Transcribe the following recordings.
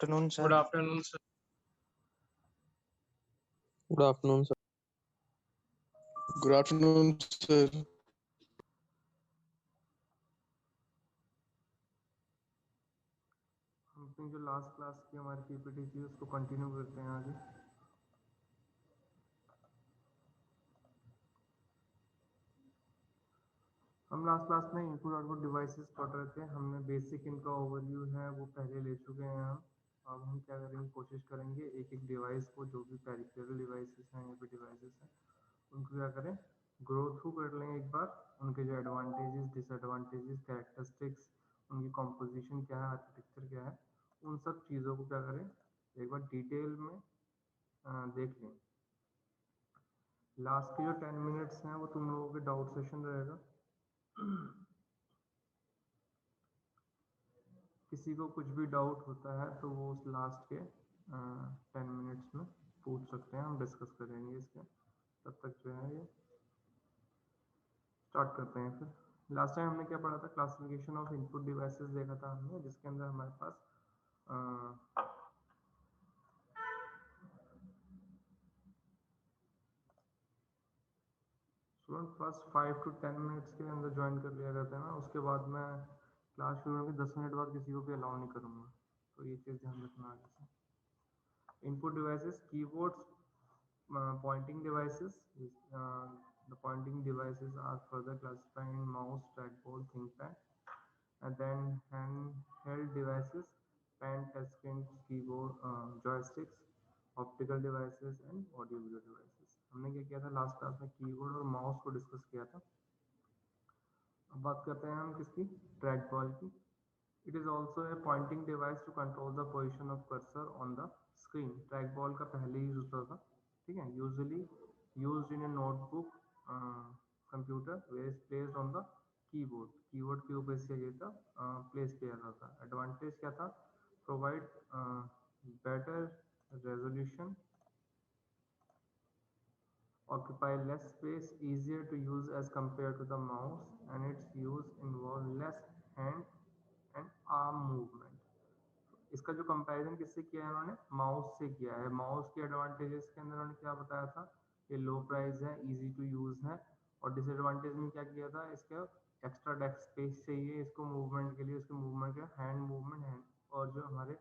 Afternoon, Good sir. afternoon, sir. Good afternoon, sir. Good afternoon, sir. हम अपनी जो last class की हमारी पीपीटी थी उसको कंटिन्यू करते हैं आगे। हम लास्ट क्लास में इनपुट आउटपुट डिवाइसेस पढ़ रहे थे। हमने बेसिक इनका ओवरव्यू है वो पहले ले चुके हैं हम। अब हम क्या करेंगे, कोशिश करेंगे एक एक डिवाइस को, जो भी पेरिफेरल डिवाइसेस हैं या फिर डिवाइसेस हैं, उनको क्या करें, ग्रो थ्रू कर लें एक बार। उनके जो एडवांटेजेस, डिसएडवांटेजेस, कैरेक्टरिस्टिक्स, उनकी कॉम्पोजिशन क्या है, आर्किटेक्चर क्या है, उन सब चीज़ों को क्या करें एक बार डिटेल में देख लें। लास्ट के जो 10 मिनट्स हैं वो तुम लोगों के डाउट सेशन रहेगा। किसी को कुछ भी डाउट होता है तो वो उस लास्ट के 10 मिनट्स में पूछ सकते हैं, हम डिस्कस करेंगे इसके। तब तक जो है ये स्टार्ट करते हैं। फिर लास्ट टाइम हमने क्या पढ़ा था, क्लासिफिकेशन ऑफ इनपुट डिवाइसेस देखा था हमने, जिसके अंदर हमारे पास स्टूडेंट फर्स्ट 5 to 10 मिनट्स के अंदर ज्वाइन कर लिया करता है ना, उसके बाद मैं क्लास शुरू होने के 10 मिनट बाद किसी को भी अलाउ नहीं करूँगा, तो ये चीज़ ध्यान रखना आगे से। Input devices, keyboards, pointing devices. The pointing devices are further classified in mouse, trackball, ThinkPad, and then handheld devices, pen, touchscreen, keyboard, joysticks, optical devices and audio video devices. हमने क्या किया था लास्ट क्लास में, keyboard और mouse को discuss किया था। अब बात करते हैं हम किसकी, ट्रैक बॉल की। It is also a pointing device to control the position of cursor on the screen. Trackball का पहले यूज होता था, ठीक है, usually used in a notebook computer where is placed on the keyboard. Keyboard के ऊपर से ये था प्लेस किया जाता था। एडवांटेज क्या था, provide better resolution, occupy less space, easier to use as compared to the mouse, and its use involve less hand and arm movement। इसका जो कंपैरिजन किससे किया है इन्होंने, माउस से किया है। माउस के एडवांटेजेस के अंदर उन्होंने क्या बताया था, ये लो प्राइस है, इजी टू यूज है, और डिसएडवांटेज में क्या किया था, इसका एक्स्ट्रा डेस्क स्पेस चाहिए इसको मूवमेंट के लिए, उसके मूवमेंट के हैंड मूवमेंट है और जो हमारे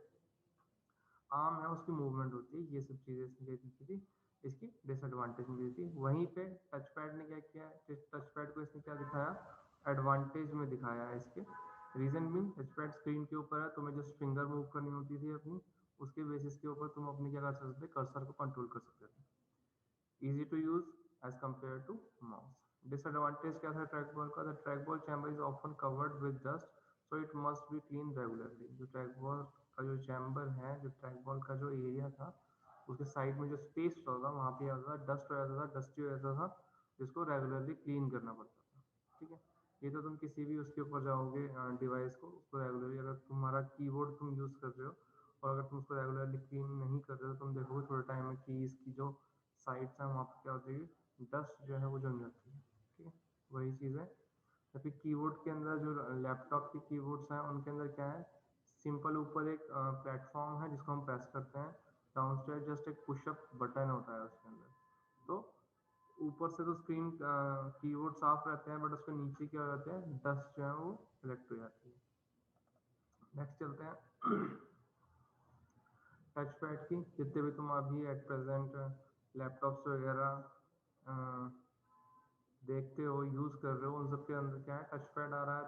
आर्म है उसकी मूवमेंट होती है, ये सब चीज़ें इसने दी थी, इसकी डिसएडवांटेज में दी थी। वहीं पे टच पैड ने क्या किया, टच पैड को इसने क्या दिखाया, एडवांटेज में दिखाया है इसके। रीजन भी, टच पैड स्क्रीन के ऊपर है, तुम्हें जस्ट फिंगर मूव करनी होती थी अपनी, उसके बेसिस के ऊपर तुम अपनी क्या कर सकते थे, कर्सर को कंट्रोल कर सकते थे। Easy to use as compare to mouse. Disadvantage क्या था ट्रैक बॉल का, the trackball chamber is often covered with dust, so it must be clean regularly. जो ट्रैक बॉल का जो चैम्बर है, जो ट्रैक बॉल का जो एरिया था, उसके साइड में जो स्पेस होता था वहाँ पे आता था डस्ट हो जाता था, डस्टी हो जाता था, जिसको रेगुलरली क्लीन करना पड़ता था, ठीक है। ये तो तुम किसी भी उसके ऊपर जाओगे डिवाइस को, उसको रेगुलरली, अगर तुम्हारा कीबोर्ड तुम यूज़ कर रहे हो और अगर तुम उसको रेगुलरली क्लीन नहीं कर रहे हो, तुम देखोगे थोड़े टाइम में कि इसकी जो साइड्स हैं वहाँ पर क्या होती है, डस्ट जो है वो जम जाती है, ठीक है। वही चीज़ है। या फिर कीबोर्ड के अंदर जो लैपटॉप के कीबोर्ड्स हैं उनके अंदर क्या है, सिंपल ऊपर एक प्लेटफॉर्म है जिसको हम प्रेस करते हैं, डाउनस्टेयर जस्ट एक पुशअप बटन होता है उसके अंदर। तो ऊपर से तो स्क्रीन कीबोर्ड साफ रहते हैं, बट उसके नीचे क्या हो जाते हैं, डस्ट जो है वो कलेक्ट हो जाती है। नेक्स्ट चलते हैं टच पैड की। जितने भी तुम अभी एट प्रेजेंट लैपटॉप्स वगैरह देखते हो, यूज़ कर रहे हो, उन सब के अंदर क्या है, टच पैड आ रहा है,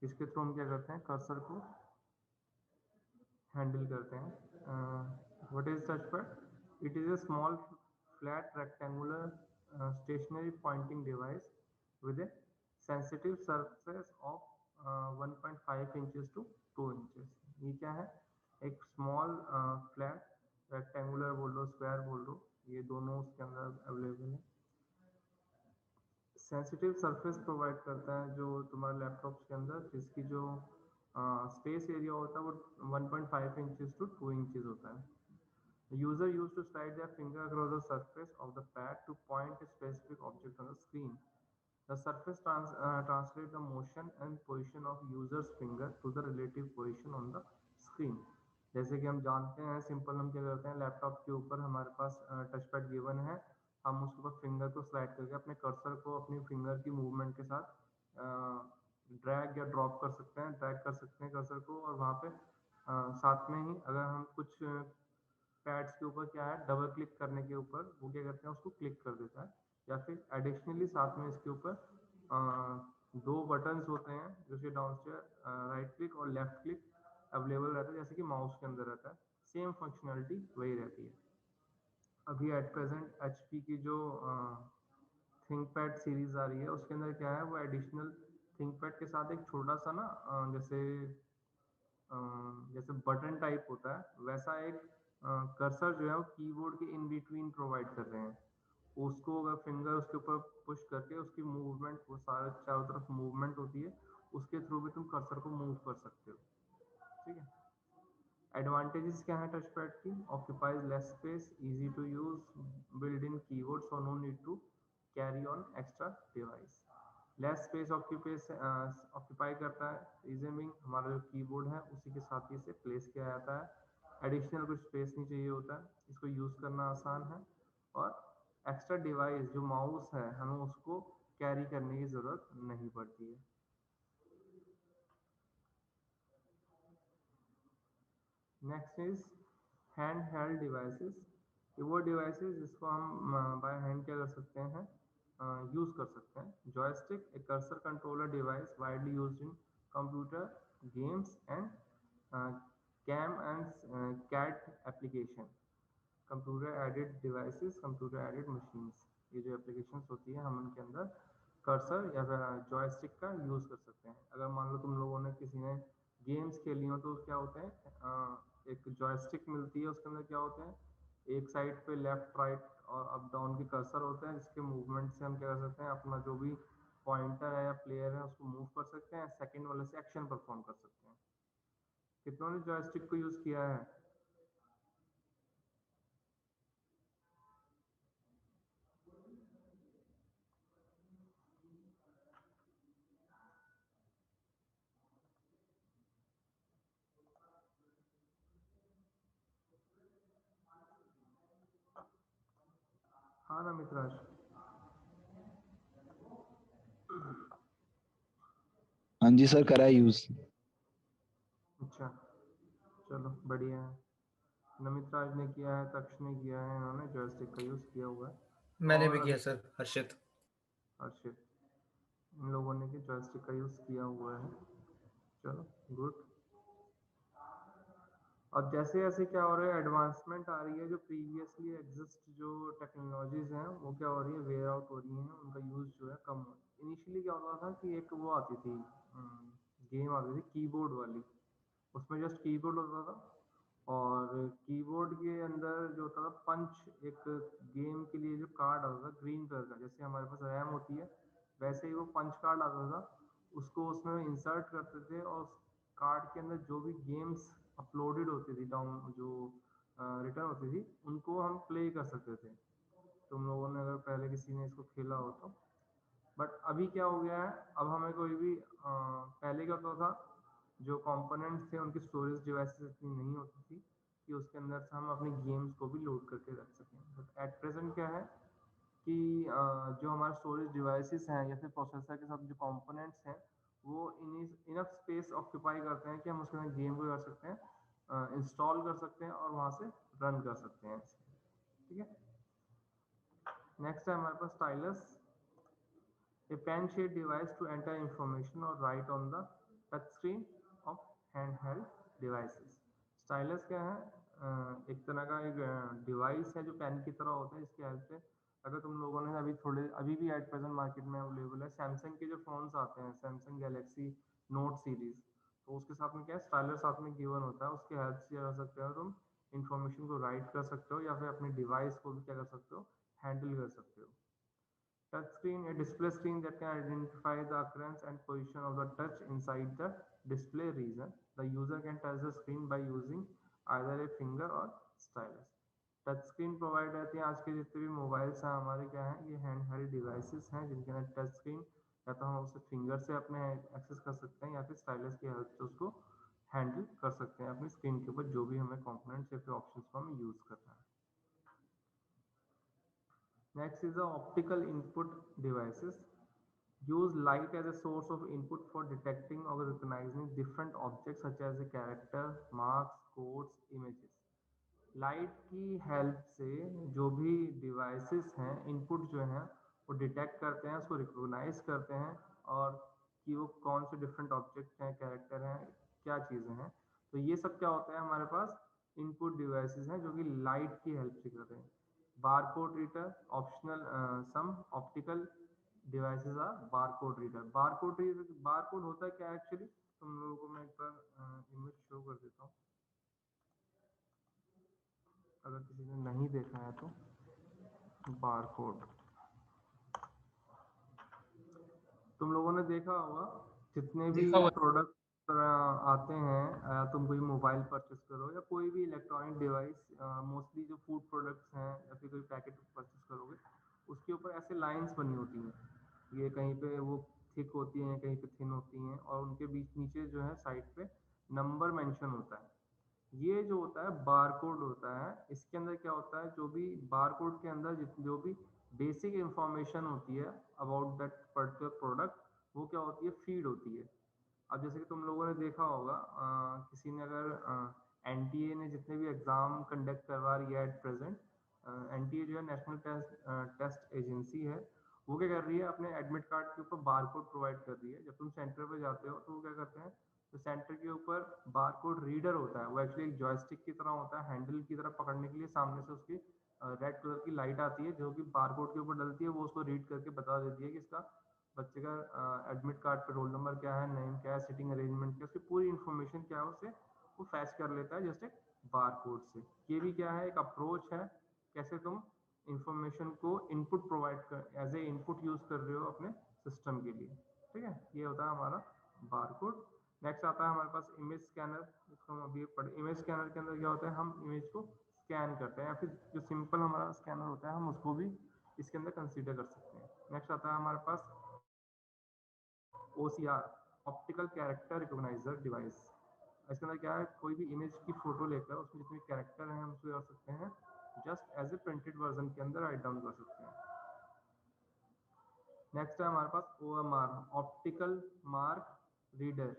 जिसके थ्रू हम क्या करते हैं, कर्सर को हैंडल करते हैं। What is touchpad, it is a small flat rectangular stationary pointing device with a sensitive surface of 1.5 inches to 2 inches. ये क्या है, एक स्मॉल फ्लैट रेक्टेंगुलर बोल लो, स्क्वायर बोल लो, ये दोनों उसके अंदर अवेलेबल है। सेंसिटिव सरफेस प्रोवाइड करता है जो तुम्हारे लैपटॉप्स के अंदर, जिसकी जो स्पेस एरिया होता है वो 1.5 इंचेस टू 2 इंचेस होता है। The user used to slide their finger across the surface of the pad to point a specific object on the screen. The surface translates the motion and position of user's finger to the relative position on the screen. जैसे कि हम जानते हैं simple, हम क्या करते हैं laptop के ऊपर हमारे पास टच पैड गिवन है, हम उसके ऊपर फिंगर को स्लाइड करके अपने कर्सर को अपनी फिंगर की मूवमेंट के साथ ड्रैग या ड्रॉप कर सकते हैं, ड्रैग कर सकते हैं कर्सर को, और वहाँ पे साथ में ही अगर हम कुछ पैड्स के ऊपर क्या है डबल क्लिक करने के ऊपर वो क्या करते हैं उसको क्लिक कर देता है, या फिर एडिशनली साथ में इसके ऊपर दो बटन्स होते हैं जो कि डाउनस्टेयर राइट क्लिक और लेफ्ट क्लिक अवेलेबल रहता है, जैसे कि माउस के अंदर रहता है, सेम फंक्शनलिटी वही रहती है। अभी एट प्रेजेंट एचपी की जो थिंकपैड सीरीज आ रही है उसके अंदर क्या है, वो एडिशनल थिंकपैड के साथ एक छोटा सा ना जैसे बटन टाइप होता है वैसा एक कर्सर जो है वो कीबोर्ड के इन बिटवीन प्रोवाइड कर रहे हैं। उसको अगर फिंगर उसके ऊपर पुश करके उसकी मूवमेंट, वो सारे चारों तरफ मूवमेंट होती है, उसके थ्रू भी तुम कर्सर को मूव कर सकते हो। ठीक है। एडवांटेजेस क्या है टच पैड की? Occupies less space, easy to use, build in keyboard so no need to carry on extra device. Less space occupy करता है, रीजन बिंग हमारा जो कीबोर्ड है उसी के साथ ही इसे प्लेस किया जाता है, एडिशनल कुछ स्पेस नहीं चाहिए होता है, इसको यूज़ करना आसान है, और एक्स्ट्रा डिवाइस जो माउस है हमें उसको कैरी करने की ज़रूरत नहीं पड़ती है। Next is hand held devices. ये वो डिवाइसेस जिसको हम बाय हैंड क्या कर सकते हैं, यूज़ कर सकते हैं। Joystick, a cursor controller device widely used in computer games and CAM and CAT application. Computer aided devices, computer aided machines, ये जो एप्लीकेशंस होती है हम उनके अंदर कर्सर या फिर जॉयस्टिक का यूज़ कर सकते हैं। अगर मान लो तुम लोगों ने किसी ने गेम्स खेली हो तो क्या होते हैं, एक जॉयस्टिक मिलती है, उसके अंदर क्या होते हैं, एक साइड पे लेफ्ट राइट और अप डाउन के कर्सर होते हैं, जिसके मूवमेंट से हम क्या कर सकते हैं अपना जो भी पॉइंटर है या प्लेयर है उसको मूव कर सकते हैं, सेकंड वाले से एक्शन परफॉर्म कर सकते हैं। कितनों ने जॉयस्टिक को यूज़ किया है? हाँ ना मित्राज। हाँ जी सर, करा यूज। अच्छा, चलो बढ़िया है। नमित राज ने किया है, तक्ष ने किया है, इन्होंने जॉयस्टिक का यूज़ किया हुआ है। मैंने भी और किया सर, हर्षित। हर्षित, इन लोगों ने भी जॉयस्टिक का यूज़ किया हुआ है। चलो गुड। अब जैसे जैसे क्या हो रहा है, एडवांसमेंट आ रही है, जो प्रीवियसली एग्जिस्ट जो टेक्नोलॉजीज हैं वो क्या हो रही है, वेयर आउट हो रही हैं, उनका यूज़ जो है कम हो। इनिशियली क्या होता था कि एक वो आती थी गेम आती थी कीबोर्ड वाली, उसमें जस्ट कीबोर्ड होता था, और कीबोर्ड के अंदर जो होता था पंच, एक गेम के लिए जो कार्ड आता था ग्रीन कलर का, जैसे हमारे पास रैम होती है वैसे ही वो पंच कार्ड आता था, उसको उसमें इंसर्ट करते थे, और उस कार्ड के अंदर जो भी गेम्स अपलोडेड होती थी, डाउन जो रिटर्न होती थी, उनको हम प्ले कर सकते थे। तुम लोगों ने अगर पहले किसी ने इसको खेला हो तो। बट अभी क्या हो गया है, अब हमें कोई भी पहले क्या होता था, जो कंपोनेंट्स थे उनकी स्टोरेज डिवाइसेस इतनी नहीं होती थी कि उसके अंदर से हम अपनी गेम्स को भी लोड करके रख सकें। बट एट प्रेजेंट क्या है कि जो हमारे स्टोरेज डिवाइसेस हैं या फिर प्रोसेसर के साथ जो कंपोनेंट्स हैं वो इनफ स्पेस ऑक्यूपाई करते हैं कि हम उसके अंदर गेम को कर सकते हैं, इंस्टॉल कर सकते हैं और वहाँ से रन कर सकते हैं। ठीक है। नेक्स्ट है हमारे पास stylus, a pen shaped device to enter information or write on the touch screen of handheld devices। Stylus क्या है, एक तरह का एक डिवाइस है जो पेन की तरह होता है, इसकी हेल्प से अगर तुम लोगों ने अभी भी एट प्रेजेंट मार्केट में अवेलेबल है, सैमसंग के जो फोन्स आते हैं, सैमसंग गैलेक्सी नोट सीरीज, तो उसके साथ में क्या है, स्टाइलर साथ में गिवन होता है, उसकी हेल्प से क्या कर सकते हो तुम इंफॉर्मेशन को राइट कर सकते हो, या फिर अपने डिवाइस को भी क्या कर सकते हो, हैंडल कर सकते हो। Touch screen, a display screen that can identify the occurrence and position of the touch inside the display region. The user can touch the screen by using either a finger or stylus. Touch screen provide रहती है, आज के जितने भी mobiles हैं हमारे क्या हैं, ये हैंड हेल्ड डिवाइसेस हैं जिनके अंदर टच स्क्रीन या तो हम उसे फिंगर से अपने एक्सेस कर सकते हैं या फिर स्टाइलस की हेल्प से उसको हैंडल कर सकते हैं अपनी स्क्रीन के ऊपर जो भी हमें कंपोनेंट्स या फिर ऑप्शंस को हमें यूज करना है। Next is the optical input devices use light as a source of input for detecting or recognizing different objects such as a character, marks, codes, images. Light की हेल्प से जो भी डिवाइसेस हैं input जो हैं वो डिटेक्ट करते हैं, उसको रिकॉग्नाइज करते हैं और कि वो कौन से डिफरेंट ऑब्जेक्ट हैं, कैरेक्टर हैं, क्या चीज़ें हैं। तो ये सब क्या होता है हमारे पास इनपुट डिवाइसेस हैं जो कि लाइट की हेल्प से करते हैं। Barcode reader optional some optical devices are barcode reader. Barcode होता है क्या एक्चुअली, तुम लोगों को मैं एक बार इमेज शो कर देता हूँ अगर किसी ने नहीं देखा है तो। बारकोड तुम लोगों ने देखा होगा जितने भी देखा हुआ प्रोडक्ट आते हैं, तुम कोई मोबाइल परचेस करो या कोई भी इलेक्ट्रॉनिक डिवाइस, मोस्टली जो फूड प्रोडक्ट्स हैं या फिर कोई पैकेट परचेस करोगे उसके ऊपर ऐसे लाइंस बनी होती हैं। ये कहीं पे वो थिक होती हैं, कहीं पे थिन होती हैं और उनके बीच नीचे जो है साइड पे नंबर मेंशन होता है। ये जो होता है बारकोड होता है। इसके अंदर क्या होता है, जो भी बारकोड के अंदर जो भी बेसिक इंफॉर्मेशन होती है अबाउट दैट पर्टिकुलर प्रोडक्ट वो क्या होती है, फीड होती है। अब जैसे कि तुम लोगों ने देखा होगा, किसी ने अगर एनटीए ने जितने भी एग्जाम कंडक्ट करवा रही है एट प्रेजेंट, एनटीए जो है नेशनल टेस्ट एजेंसी है, वो क्या कर रही है अपने एडमिट कार्ड के ऊपर बारकोड प्रोवाइड कर रही है। जब तुम सेंटर पे जाते हो तो वो क्या करते हैं, तो सेंटर के ऊपर बारकोड रीडर होता है, वो एक्चुअली एक जॉयस्टिक की तरह होता है, हैंडल की तरह पकड़ने के लिए सामने से उसकी रेड कलर की लाइट आती है जो कि बारकोड के ऊपर डलती है, वो उसको रीड करके बता देती है कि इसका बच्चे का एडमिट कार्ड पे रोल नंबर क्या है, नेम क्या है, सिटिंग अरेंजमेंट क्या है, उसकी पूरी इन्फॉर्मेशन क्या है उसे वो फैच कर लेता है जस्ट एक बारकोड से। ये भी क्या है, एक अप्रोच है कैसे तुम इंफॉर्मेशन को इनपुट प्रोवाइड कर एज ए इनपुट यूज कर रहे हो अपने सिस्टम के लिए। ठीक है, ये होता है हमारा बारकोड। नेक्स्ट आता है हमारे पास इमेज स्कैनर, जिसको हम अभी पढ़े। इमेज स्कैनर के अंदर क्या होता है, हम इमेज को स्कैन करते हैं या फिर जो सिंपल हमारा स्कैनर होता है हम उसको भी इसके अंदर कंसीडर कर सकते हैं। नेक्स्ट आता है हमारे पास OCR optical character recogniser device. इसके अंदर क्या है, कोई भी इमेज की फोटो लेकर उसमें जितने कैरेक्टर हैं हम उसको कर सकते हैं just as a printed version के अंदर राइट डाउन कर सकते हैं। नेक्स्ट है हमारे पास OMR optical mark reader.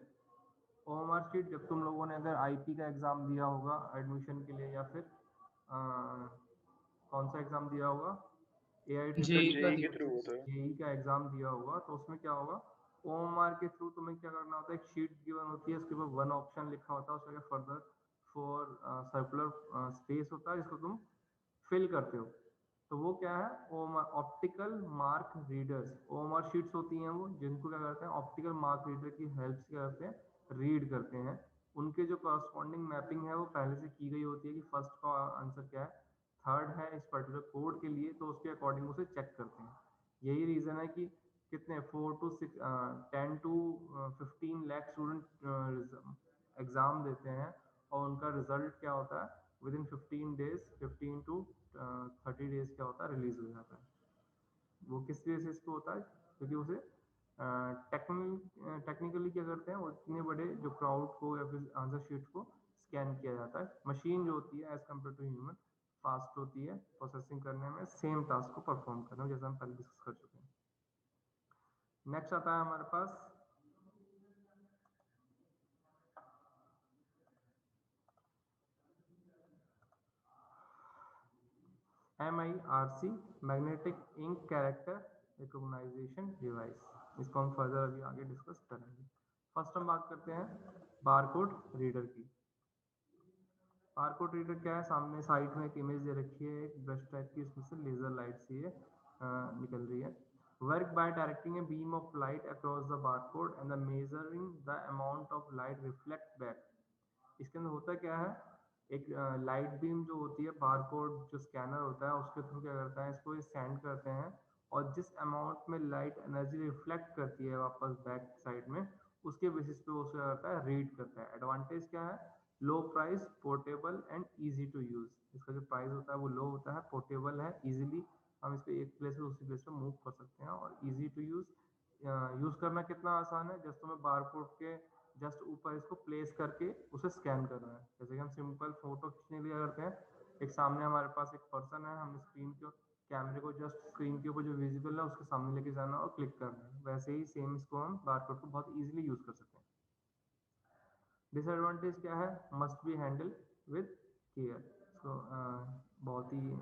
OMR sheet जब तुम लोगों ने अगर आईपी का एग्जाम दिया होगा एडमिशन के लिए या फिर कौन सा एग्जाम दिया होगा, जेई का AITREE दिया के थ्रू होता है, जेई का एग्जाम दिया होगा तो उसमें क्या होगा, OMR के थ्रू तुम्हें क्या करना होता है, एक शीट गिवन होती है, उसके ऊपर वन ऑप्शन लिखा होता है, उसमें फर्दर फॉर सर्कुलर स्पेस होता है जिसको तुम फिल करते हो। तो वो क्या है, OMR optical mark readers. OMR sheets होती हैं वो जिनको क्या करते हैं ऑप्टिकल मार्क रीडर की हेल्प से क्या करते हैं, रीड करते हैं। उनके जो करस्पॉन्डिंग मैपिंग है वो पहले से की गई होती है कि फर्स्ट का आंसर क्या है, थर्ड है इस पर्टिकुलर कोड के लिए, तो उसके अकॉर्डिंग उसे चेक करते हैं। यही रीज़न है कि कितने 10 to 15 लाख स्टूडेंट एग्ज़ाम देते हैं और उनका रिजल्ट क्या होता है, with in 15 days 15 to 30 days क्या होता है, रिलीज हो जाता है। वो किस बेसिस पे होता है, क्योंकि उसे टेक्निकली क्या करते हैं, वो इतने बड़े जो क्राउड को या फिर आंसर शीट को स्कैन किया जाता है। मशीन जो होती है as compare to human fast होती है प्रोसेसिंग करने में, सेम टास्क को परफॉर्म करने में, जैसा हम पहले डिस्कस कर चुके हैं। नेक्स्ट आता है हमारे पास MIRC magnetic ink character recognization device. इसको हम फर्दर अभी आगे डिस्कस करेंगे। फर्स्ट हम बात करते हैं बारकोड रीडर की। बारकोड रीडर क्या है, सामने साइड में एक इमेज दे रखी है, एक ब्रश टाइप की, उसमें से लेजर लाइट सी है निकल रही है। Work by directing a beam of light across the barcode and the measuring the amount of light reflect back. इसके अंदर होता क्या है, एक लाइट बीम जो होती है, बारकोड जो स्कैनर होता है उसके थ्रू क्या करता है, इसको सेंड करते हैं और जिस अमाउंट में लाइट एनर्जी रिफ्लेक्ट करती है वापस बैक साइड में, उसके बेसिस पे वो क्या करता है, रीड करता है। एडवांटेज क्या है, low price, portable and easy to use. इसका जो प्राइस होता है वो लो होता है, पोर्टेबल है, इजीली हम इसको एक प्लेस से दूसरी प्लेस पे मूव कर सकते हैं, और इजी टू यूज। यूज करना कितना आसान है, जस्ट तुम्हें बारकोड के जस्ट ऊपर इसको प्लेस करके उसे स्कैन कर रहा है। जैसे कि हम सिंपल फोटो खींचने के लिए करते हैं, एक सामने हमारे पास एक पर्सन है, हमें स्क्रीन के कैमरे को जस्ट स्क्रीन के ऊपर जो विजिबल है उसके सामने लेके जाना और क्लिक करना है। वैसे ही सेम इसको हम बारकोड को बहुत इजीली यूज कर सकते हैं। डिसएडवांटेज क्या है? Must be handle with care. So बहुत ही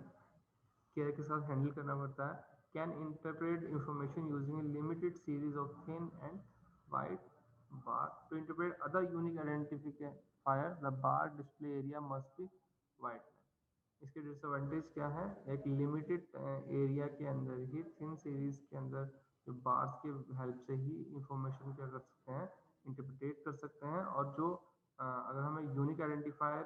केयर के साथ हैंडल करना पड़ता है। Can interpret information using a limited series of thin and white bar to interpret other unique identifier the bar display area must be white. इसके disadvantage क्या है? एक लिमिटेड एरिया के अंदर ही थिन सीरीज के अंदर जो बार्स की हेल्प से ही इंफॉर्मेशन क्या कर सकते हैं, इंटरप्रेट कर सकते हैं। और जो अगर हमें यूनिक आइडेंटिफायर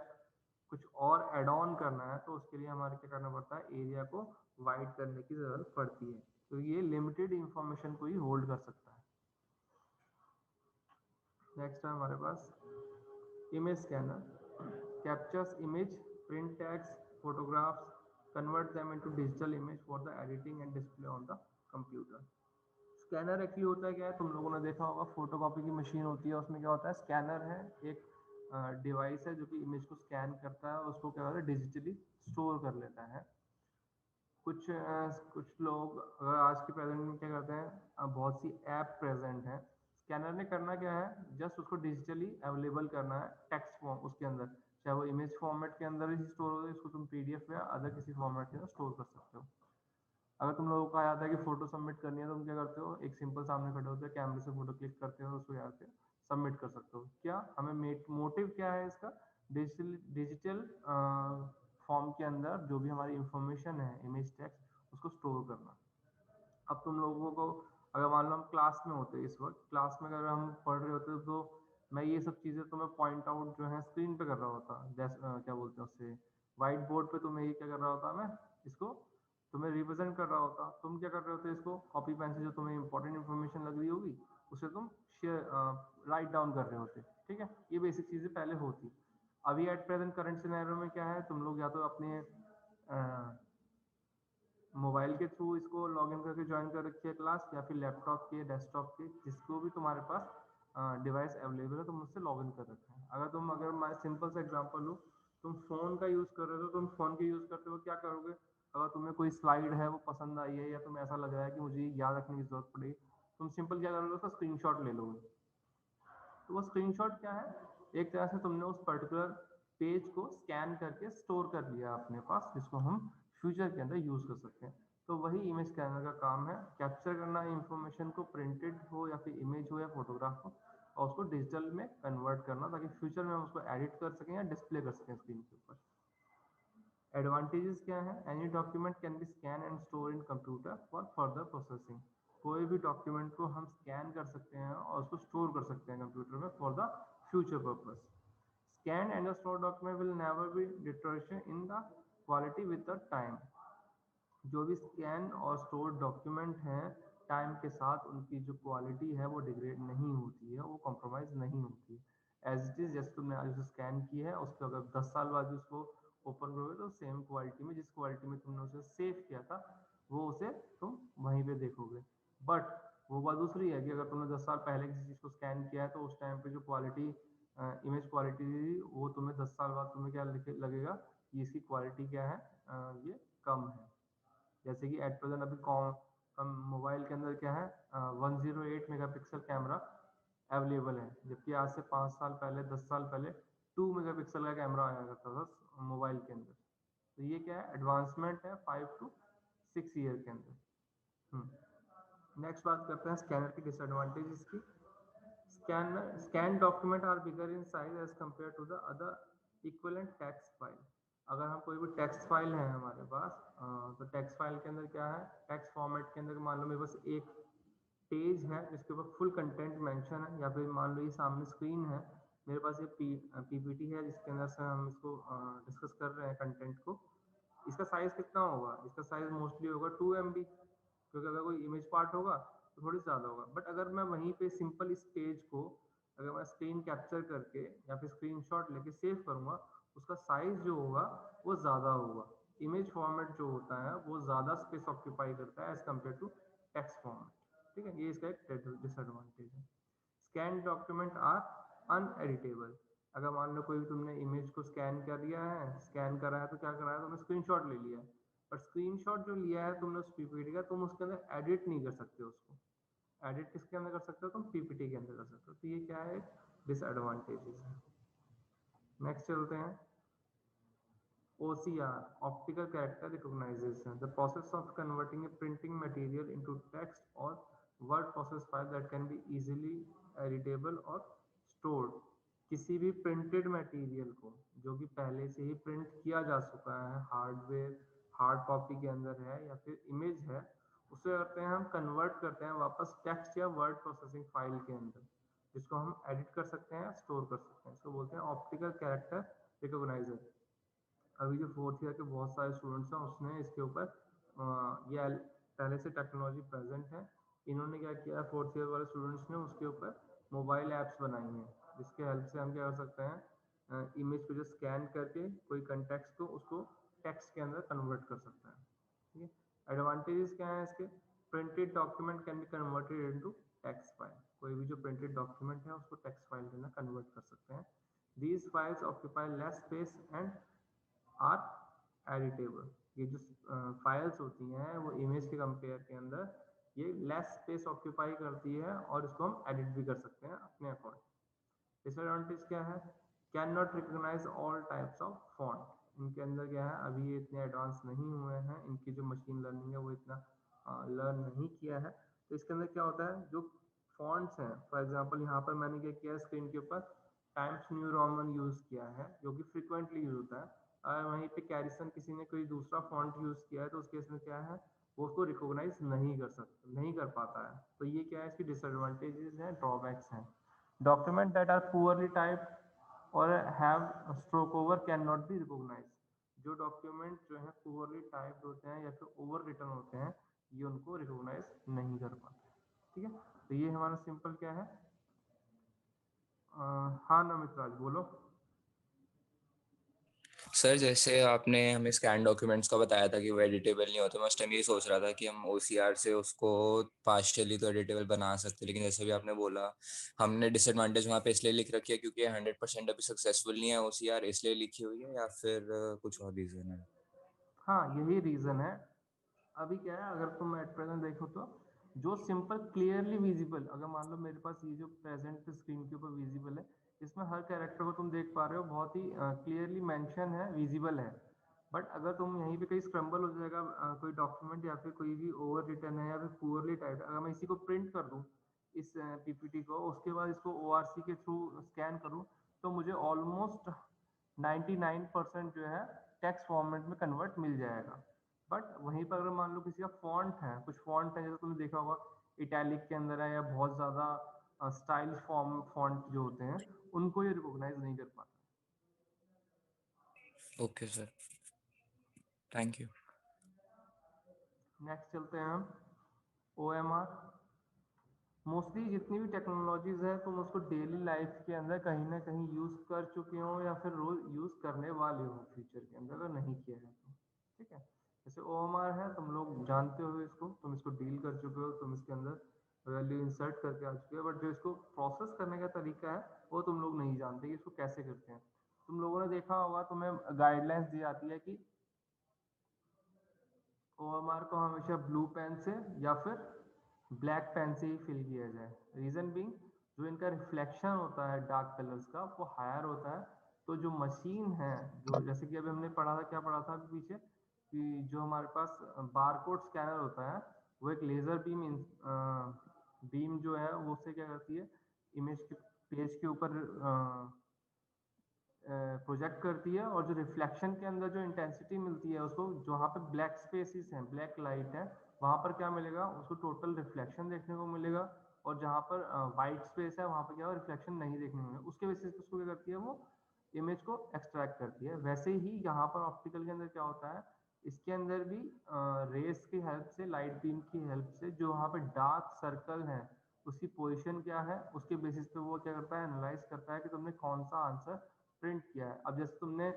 कुछ और एड ऑन करना है तो उसके लिए हमारे क्या करना पड़ता है, एरिया को वाइड करने की जरूरत पड़ती है। तो ये लिमिटेड इंफॉर्मेशन को ही होल्ड कर सकता है। नेक्स्ट है हमारे पास image scanner. Captures image, print tags, photographs, convert them into digital image for the editing and display on the computer. Scanner actually होता है क्या है, तुम लोगों ने देखा होगा फोटोकॉपी की मशीन होती है, उसमें क्या होता है, स्कैनर है, एक डिवाइस है जो कि इमेज को स्कैन करता है, उसको क्या होता है डिजिटली स्टोर कर लेता है। कुछ लोग अगर आज के प्रेजेंट में क्या करते हैं, बहुत सी ऐप प्रेजेंट हैं। स्कैनर ने करना क्या है, जस्ट उसको डिजिटली अवेलेबल करना है टेक्स्ट फॉर्म उसके अंदर, चाहे वो इमेज फॉर्मेट के अंदर ही स्टोर हो, इसको तुम पीडीएफ या अदर किसी फॉर्मेट के अंदर स्टोर कर सकते हो। अगर तुम लोगों को कहा जाता है कि फोटो सबमिट करनी है तो तुम क्या करते हो, एक सिंपल सामने खड़े होते हो, कैमरे से फोटो क्लिक करते हो, उसको यहाँ पे सबमिट कर सकते हो। क्या हमें मोटिव क्या है इसका, डिजिटल फॉर्म के अंदर जो भी हमारी इंफॉर्मेशन है, इमेज टेक्स्ट, उसको स्टोर करना। अब तुम लोगों को अगर मान लो हम क्लास में होते, इस वक्त क्लास में अगर हम पढ़ रहे होते तो मैं ये सब चीज़ें तुम्हें पॉइंट आउट जो है स्क्रीन पे कर रहा होता, जैसे क्या बोलते हैं उससे, व्हाइट बोर्ड पे तुम्हें ये क्या कर रहा होता, मैं इसको तुम्हें रिप्रेजेंट कर रहा होता। तुम क्या कर रहे होते, इसको कॉपी पेन से जो तुम्हें इंपॉर्टेंट इन्फॉर्मेशन लग रही होगी उसे तुम शेयर राइट डाउन कर रहे होते। ठीक है, ये बेसिक चीज़ें पहले होती। अभी एट प्रेजेंट करंट सिनेरियो में क्या है, तुम लोग या तो अपने मोबाइल के थ्रू इसको लॉगिन करके ज्वाइन कर रखी है क्लास, या फिर लैपटॉप के, डेस्कटॉप के, जिसको भी तुम्हारे पास डिवाइस अवेलेबल है तुम उससे लॉगिन कर रखा है। अगर मैं सिंपल सा एग्जांपल लूँ, तुम फोन का यूज़ कर रहे हो, तुम फोन के यूज़ करते हो क्या करोगे, अगर तुम्हें कोई स्लाइड है वो पसंद आई है या तुम्हें ऐसा लग रहा है कि मुझे याद रखने की जरूरत पड़ेगी, तुम सिंपल क्या करोगे, उसका स्क्रीनशॉट ले लोगे। तो वो स्क्रीनशॉट क्या है, एक तरह से तुमने उस पर्टिकुलर पेज को स्कैन करके स्टोर कर लिया अपने पास, जिसको हम फ्यूचर के अंदर यूज कर सकते हैं। तो वही इमेज स्कैनर का काम है, कैप्चर करना इंफॉर्मेशन को, प्रिंटेड हो या फिर इमेज हो या फोटोग्राफ हो, और उसको डिजिटल में कन्वर्ट करना ताकि फ्यूचर में हम उसको एडिट कर सकें या डिस्प्ले कर सकें स्क्रीन के ऊपर। एडवांटेजेस क्या है, any document can be scan and store in computer for further processing. कोई भी डॉक्यूमेंट को हम स्कैन कर सकते हैं और उसको स्टोर कर सकते हैं कंप्यूटर में for the future purpose. Scan and store document will never be deterioration in the quality with the time. जो भी स्कैन और स्टोर डॉक्यूमेंट हैं, टाइम के साथ उनकी जो क्वालिटी है वो डिग्रेड नहीं होती है, वो कॉम्प्रोमाइज़ नहीं होती है। एज इट इज़, जैसे तुमने आज उसे स्कैन किया है, उसके अगर 10 साल बाद भी उसको ओपन करोगे तो सेम क्वालिटी में, जिस क्वालिटी में तुमने उसे सेव किया था, वो उसे तुम वहीं पे देखोगे। बट वो बात दूसरी है कि अगर तुमने 10 साल पहले किसी चीज़ को स्कैन किया है तो उस टाइम पे जो क्वालिटी, इमेज क्वालिटी थी, वो तुम्हें 10 साल बाद तुम्हें क्या लगेगा कि इसकी क्वालिटी क्या है, ये कम है। जैसे कि एट प्रेजेंट अभी मोबाइल के अंदर क्या है, 108 मेगापिक्सल कैमरा अवेलेबल है, जबकि आज से 5 साल पहले, 10 साल पहले 2 मेगापिक्सल का कैमरा आया करता था मोबाइल के अंदर। तो ये क्या है, एडवांसमेंट है 5 to 6 ईयर के अंदर। नेक्स्ट बात करते हैं स्कैनर की डिसएडवांटेजेस की। Scan document are bigger in size as compare to the other equivalent text file. अगर हम कोई भी टेक्स्ट फाइल है हमारे पास, तो टेक्स्ट फाइल के अंदर क्या है, टेक्स्ट फॉर्मेट के अंदर मान लो मेरे पास एक पेज है जिसके ऊपर फुल कंटेंट मेंशन है, या फिर मान लो ये सामने स्क्रीन है, मेरे पास ये पीपीटी है जिसके अंदर से हम इसको डिस्कस कर रहे हैं कंटेंट को। इसका साइज कितना होगा, इसका साइज मोस्टली होगा 2 MB, क्योंकि अगर कोई इमेज पार्ट होगा तो थोड़ी ज़्यादा होगा। बट अगर मैं वहीं पे सिंपल इस पेज को अगर मैं स्क्रीन कैप्चर करके या फिर स्क्रीनशॉट लेके सेव करूँगा, उसका साइज जो होगा वो ज़्यादा होगा। इमेज फॉर्मेट जो होता है वो ज़्यादा स्पेस ऑक्यूपाई करता है as compare to text format. ठीक है, ये इसका एक डिसएडवांटेज है। Scan document are uneditable. अगर मान लो कोई तुमने इमेज को स्कैन कर लिया है, स्कैन करा है तो क्या करा है, तुमने स्क्रीनशॉट ले लिया है, पर स्क्रीनशॉट जो लिया है तुमने उस पीपीटी का, तुम उसके अंदर एडिट नहीं कर सकते उसको। एडिट किसके अंदर कर सकते हो, तुम पीपीटी के अंदर कर सकते हो। तो ये क्या है, डिसएडवांटेजेस है। नेक्स्ट चलते हैं, OCR, Optical Character Recognition, the process of converting a printing material into text or word process file that can be easily editable or stored। किसी भी प्रिंटेड मटेरियल को जो कि पहले से ही प्रिंट किया जा चुका है, हार्डवेयर हार्ड कॉपी के अंदर है या फिर इमेज है, उसे करते हैं हम कन्वर्ट करते हैं वापस टेक्स्ट या वर्ड प्रोसेसिंग फाइल के अंदर, जिसको हम एडिट कर सकते हैं, स्टोर कर सकते हैं। इसको बोलते हैं ऑप्टिकल कैरेक्टर रिकॉग्नाइजर। अभी जो फोर्थ ईयर के बहुत सारे स्टूडेंट्स हैं उसने इसके ऊपर ये पहले से टेक्नोलॉजी प्रेजेंट है, इन्होंने क्या किया, फोर्थ ईयर वाले स्टूडेंट्स ने उसके ऊपर मोबाइल ऐप्स बनाई हैं, जिसके हेल्प से हम क्या कर सकते हैं, इमेज को जो स्कैन करके कोई कंटेक्स्ट को उसको टेक्स्ट के अंदर कन्वर्ट कर सकते हैं। ठीक है, एडवांटेजेस क्या है इसके, printed document can be converted into text file. कोई भी जो प्रिंटेड डॉक्यूमेंट है उसको टेक्स्ट फाइल के अंदर कन्वर्ट कर सकते हैं। These files occupy less space and are editable. ये जो फाइल्स होती हैं वो इमेज के कंपेयर के अंदर ये लेस स्पेस ऑक्यूपाई करती है और इसको हम एडिट भी कर सकते हैं अपने अकॉर्डिंग। डिसएडवांटेज क्या है, can not recognize all types of font. इनके अंदर क्या है, अभी ये इतने एडवांस नहीं हुए हैं, इनकी जो मशीन लर्निंग है वो इतना लर्न नहीं किया है। तो इसके अंदर क्या होता है, जो फॉन्ट्स हैं, फॉर एग्जांपल यहाँ पर मैंने क्या किया है स्क्रीन के ऊपर टाइम्स न्यू रोमन यूज़ किया है जो कि फ्रिक्वेंटली यूज होता है, और वहीं पे कैरिसन किसी ने कोई दूसरा फॉन्ट यूज़ किया है तो उस केस में क्या है, वो उसको रिकॉग्नाइज नहीं कर सकता, नहीं कर पाता है। तो ये क्या है, इसकी डिसएडवांटेजेस हैं, ड्रॉबैक्स हैं। Document that are poorly typed or have stroke over can not be recognize. जो डॉक्यूमेंट जो है पुअरली टाइप्ड होते हैं या फिर ओवर रिटन होते हैं, ये उनको रिकॉग्नाइज नहीं कर पाते। ठीक है, तो ये हमारा सिंपल क्या है। हाँ नमित राज बोलो। सर जैसे आपने हमें स्कैन डॉक्यूमेंट्स का बताया था कि वो एडिटेबल नहीं होते, मैं उस टाइम ये सोच रहा था कि हम OCR से उसको पार्शियली तो एडिटेबल बना सकते, लेकिन जैसे भी आपने बोला हमने डिसएडवांटेज वहाँ पे इसलिए लिख रखी है क्योंकि 100% अभी सक्सेसफुल नहीं है OCR, इसलिए लिखी हुई है, या फिर कुछ और रीजन है? हाँ यही रीज़न है। अभी क्या है, अगर तुम एट प्रेजेंट देखो तो जो सिंपल क्लियरली विजिबल, अगर मान लो मेरे पास ये जो प्रेजेंट स्क्रीन के ऊपर विजिबल है, इसमें हर कैरेक्टर को तुम देख पा रहे हो, बहुत ही क्लियरली मेंशन है, विजिबल है। बट अगर तुम यहीं पे कहीं स्क्रम्बल हो जाएगा कोई डॉक्यूमेंट या फिर कोई भी ओवर रिटन है या फिर पुअरली टाइप्ड, अगर मैं इसी को प्रिंट कर दूँ इस पीपीटी को, उसके बाद इसको ORC के थ्रू स्कैन करूँ, तो मुझे ऑलमोस्ट 99% जो है टेक्स्ट फॉर्मेट में कन्वर्ट मिल जाएगा। बट वहीं पर अगर मान लो किसी का फॉन्ट है, कुछ फॉन्ट है जैसे तुमने देखा होगा इटैलिक के अंदर है या बहुत ज़्यादा स्टाइलिश फॉर्म फॉन्ट जो होते हैं, उनको ये रिकॉग्नाइज नहीं कर पाता। Okay sir, thank you. Next चलते हैं हम, OMR। मोस्टली जितनी भी टेक्नोलॉजीज है तुम उसको डेली लाइफ के अंदर कहीं ना कहीं यूज़ कर चुके हो या फिर रोज यूज़ करने वाले हो फ्यूचर के अंदर, अगर नहीं किया है तो। ठीक है, जैसे OMR है, तुम लोग जानते हो इसको, तुम इसको डील कर चुके हो, तुम इसके अंदर वैल्यू इंसर्ट करके आ चुके हो, बट जो इसको प्रोसेस करने का तरीका है वो तुम लोग नहीं जानते कि इसको कैसे करते हैं। तुम लोगों ने देखा होगा, तुम्हें गाइडलाइंस दी जाती है कि OMR को हमेशा ब्लू पेन से या फिर ब्लैक पेन से ही फिल किया जाए। रीज़न बीइंग जो इनका रिफ्लेक्शन होता है डार्क कलर्स का वो हायर होता है। तो जो मशीन है, जो जैसे कि अभी हमने पढ़ा था, क्या पढ़ा था अभी पीछे, कि जो हमारे पास बारकोड स्कैनर होता है वो एक लेज़र बीम जो है वो उससे क्या करती है, इमेज के पेज के ऊपर प्रोजेक्ट करती है, और जो रिफ्लेक्शन के अंदर जो इंटेंसिटी मिलती है उसको, जहाँ पे ब्लैक स्पेसिस हैं, ब्लैक लाइट है, वहाँ पर क्या मिलेगा, उसको टोटल रिफ्लेक्शन देखने को मिलेगा, और जहाँ पर वाइट स्पेस है वहाँ पर क्या रिफ्लेक्शन नहीं देखने को मिलेगा। उसके बेसिस पे उसको क्या करती है, वो इमेज को एक्सट्रैक्ट करती है। वैसे ही यहाँ पर ऑप्टिकल के अंदर क्या होता है, इसके अंदर भी रेस की हेल्प से, लाइट बीम की हेल्प से, जो वहाँ पे डार्क सर्कल है उसकी पोजीशन क्या है, उसके बेसिस पे वो क्या करता है, एनालाइज करता है कि तुमने कौन सा आंसर प्रिंट किया है। अब जैसे तुमने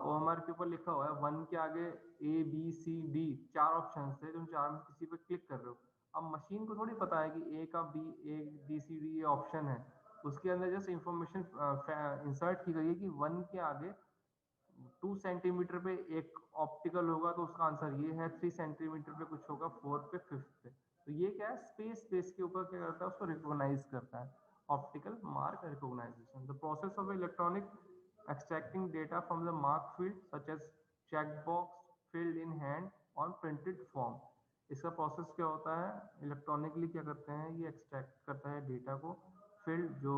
OMR के ऊपर लिखा हुआ है 1 के आगे ABCD 4 ऑप्शन थे, तुम 4 में किसी पे क्लिक कर रहे हो। अब मशीन को थोड़ी पता है कि A का B A B C D ये ऑप्शन है, उसके अंदर जस्ट इंफॉर्मेशन इंसर्ट की गई है कि 1 के आगे 2 सेंटीमीटर पे एक ऑप्टिकल होगा तो उसका आंसर ये है, 3 सेंटीमीटर पे कुछ होगा, 4 पे, 5 पे। तो ये क्या है, स्पेस बेस के ऊपर क्या करता है, उसको रिकॉग्नाइज करता है, optical mark recognization. The process of electronic extracting data from the mark field such as checkbox filled in hand on printed form। इसका प्रोसेस क्या होता है, इलेक्ट्रॉनिकली क्या करते हैं, ये एक्सट्रैक्ट करता है डेटा को, फील्ड जो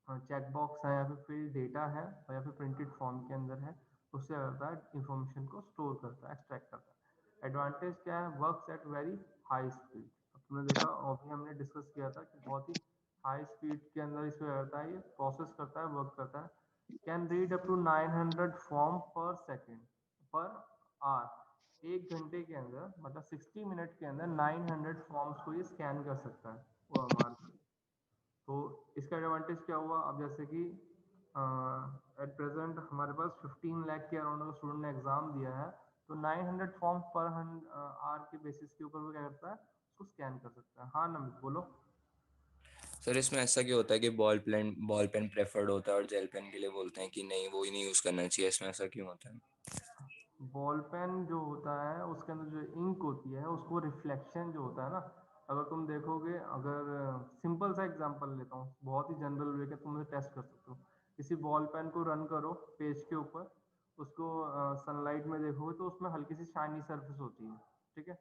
चेक बॉक्स है या फिर फील्ड डेटा है और या फिर प्रिंटेड फॉर्म के अंदर है, उससे करता है इंफॉर्मेशन को स्टोर करता है, एक्सट्रैक्ट करता है। एडवांटेज क्या है, works at very high speed. अब तुमने देखा, अभी हमने डिस्कस किया था कि बहुत ही हाई स्पीड के अंदर इसमें रहता है, ये प्रोसेस करता है, वर्क करता है। Can read up to 900 form per second per hour. 1 घंटे के अंदर मतलब 60 मिनट के अंदर 900 फॉर्म्स को ये स्कैन कर सकता है वो हमारे। तो इसका एडवांटेज क्या हुआ, अब जैसे कि एट प्रेजेंट हमारे पास 15 लाख के अराउंड स्टूडेंट ने एग्जाम दिया है, तो 900 फॉर्म पर आवर के बेसिस के ऊपर वो क्या करता है, उसको स्कैन कर सकता है। हाँ नमित बोलो। सर इसमें ऐसा क्यों होता है कि बॉल पेन प्रेफर्ड होता है और जेल पेन के लिए बोलते हैं कि नहीं वो ही नहीं यूज करना चाहिए, इसमें ऐसा क्यों होता है? बॉल पेन जो होता है उसके अंदर जो इंक होती है उसको रिफ्लेक्शन जो होता है ना, अगर तुम देखोगे, अगर सिंपल सा एग्जांपल लेता हूँ, बहुत ही जनरल वे के तुम मुझे टेस्ट कर सकते हो। किसी बॉल पेन को रन करो पेज के ऊपर, उसको सनलाइट में देखोगे तो उसमें हल्की सी शाइनी सरफेस होती है, ठीक है।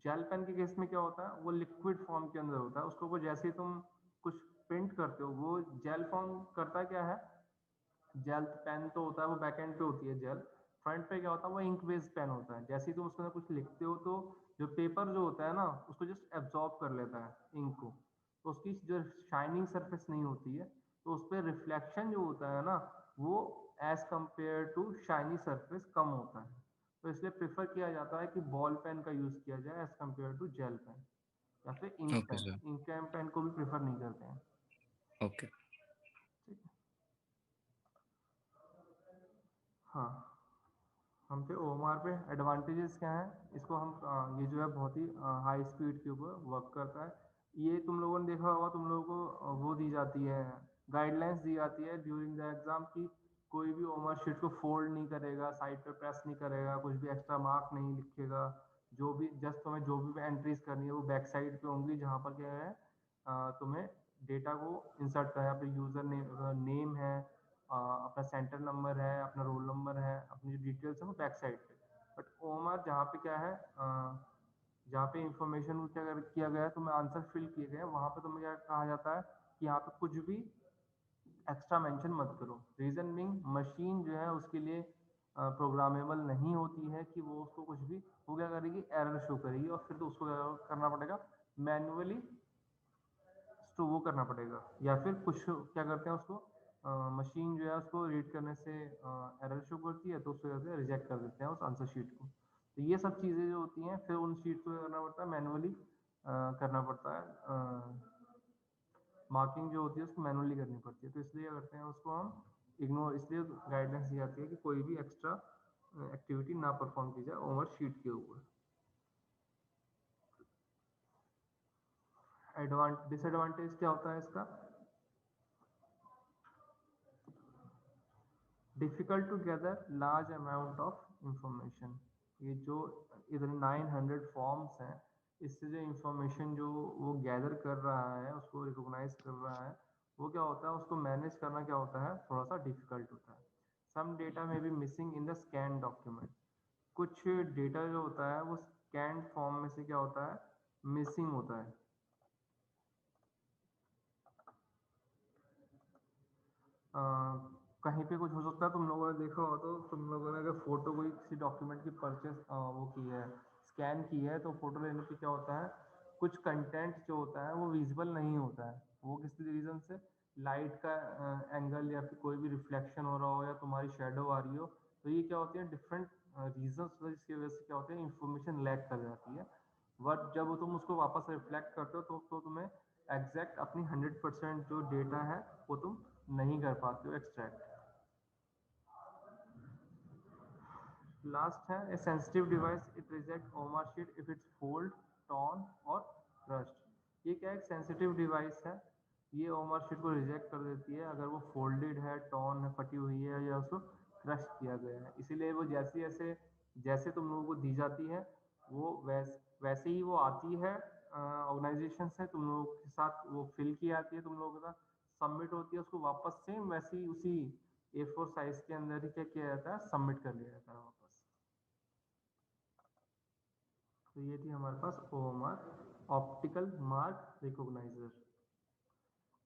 जेल पेन के केस में क्या होता है, वो लिक्विड फॉर्म के अंदर होता है, उसको वो जैसे ही तुम कुछ प्रिंट करते हो, वो जेल फॉर्म करता क्या है, जेल पेन तो होता है वो बैक एंड पे होती है जेल, फ्रंट पे क्या होता है, वो इंक बेस्ड पेन होता है। जैसे ही तुम उसके अंदर कुछ लिखते हो तो जो पेपर जो होता है ना उसको जस्ट एब्जॉर्ब कर लेता है इंक को, तो उसकी जो शाइनिंग सरफेस नहीं होती है, तो उस पर रिफ्लेक्शन जो होता है ना वो as compare to shiny surface कम होता है। तो इसलिए प्रेफर किया जाता है कि बॉल पेन का यूज़ किया जाए as compare to gel pen, या फिर ink okay pen. Sir. Ink pen को भी प्रेफर नहीं करते हैं। ओके। ठीक है, हाँ। हम थे ओएमआर पे। एडवांटेजेस क्या हैं, इसको हम ये जो है बहुत ही हाई स्पीड के ऊपर वर्क करता है। ये तुम लोगों ने देखा होगा, तुम लोगों को वो दी जाती है, गाइडलाइंस दी जाती है ड्यूरिंग द एग्जाम की कोई भी ओएमआर शीट को फोल्ड नहीं करेगा, साइड पे प्रेस नहीं करेगा, कुछ भी एक्स्ट्रा मार्क नहीं लिखेगा। जो भी जस्ट तुम्हें जो भी एंट्रीज करनी है वो बैक साइड पे होंगी, जहाँ पर क्या है तुम्हें डेटा को इंसर्ट करना है, अपने यूजर नेम है, अपना सेंटर नंबर है, अपना रोल नंबर है, अपनी जो डिटेल्स है वो बैक साइड पे। बट ओएमआर जहाँ पे क्या है, जहाँ पे इंफॉर्मेशन क्या किया गया है, तुम्हें आंसर फिल किए गए हैं, वहाँ पे तुम्हें क्या कहा जाता है कि यहाँ पे कुछ भी एक्स्ट्रा मेंशन मत करो। रीजन बिंग मशीन जो है उसके लिए प्रोग्रामेबल नहीं होती है कि वो उसको कुछ भी, वो क्या करेगी, एरर शो करेगी, और फिर तो उसको क्या करना पड़ेगा, मैनुअली तो वो करना पड़ेगा, या फिर कुछ क्या करते हैं उसको, मशीन जो है उसको रीड करने से एरर शो करती है, तो उसको वजह से रिजेक्ट कर देते हैं उस आंसर शीट को। तो ये सब चीज़ें जो होती हैं, फिर उन शीट को क्या करना पड़ता है, मैनुअली करना पड़ता है, मार्किंग जो होती है उसको मैनुअली करनी पड़ती है। तो इसलिए क्या करते हैं, उसको हम इग्नोर, इसलिए गाइडेंस दी जाती है कि कोई भी एक्स्ट्रा एक्टिविटी ना परफॉर्म की जाए ओवर शीट के ऊपर। डिसएडवांटेज क्या होता है इसका, difficult to gather large amount of information. ये जो इधर 900 फॉर्म्स हैं, इससे जो इंफॉर्मेशन जो वो गैदर कर रहा है, उसको रिकॉग्नाइज कर रहा है, वो क्या होता है, उसको मैनेज करना क्या होता है, थोड़ा सा डिफिकल्ट होता है। सम डेटा में B missing in the scan document. कुछ डेटा जो होता है वो स्कैन फॉर्म में से क्या होता है, मिसिंग होता है। कहीं पे कुछ हो सकता है, तुम लोगों ने देखा हो तो तुम लोगों ने अगर फोटो कोई किसी डॉक्यूमेंट की परचेस वो की है, स्कैन की है, तो फोटो लेने पे क्या होता है, कुछ कंटेंट जो होता है वो विजिबल नहीं होता है, वो किसी रीज़न से लाइट का एंगल या फिर कोई भी रिफ्लेक्शन हो रहा हो या तुम्हारी शेडो आ रही हो, तो ये क्या होती है, डिफरेंट रीजंस जिसकी वजह से क्या होती है, इंफॉर्मेशन लैग कर जाती है। बट जब तुम उसको वापस रिफ्लेक्ट करते हो तो तुम्हें एग्जैक्ट अपनी 100% जो डेटा है वो तुम नहीं कर पाते हो एक्सट्रैक्ट। लास्ट है, a sensitive device it reject OMR sheet if it's fold, torn or rust. ये क्या एक सेंसिटिव डिवाइस है, ये ओमर शीट को रिजेक्ट कर देती है अगर वो फोल्डेड है, टॉर्न है, फटी हुई है या उसको क्रश किया गया है। इसीलिए वो जैसे तुम लोगों को दी जाती है वो वैसे ही वो आती है ऑर्गेनाइजेशन से, तुम लोगों के साथ वो फिल की आती है, तुम लोगों के साथ सबमिट होती है, उसको वापस सेम वैसे ही उसी A4 साइज के अंदर ही क्या किया जाता है, सबमिट कर लिया जाता है वापस। तो ये थी हमारे पास OMR, optical mark recognizer.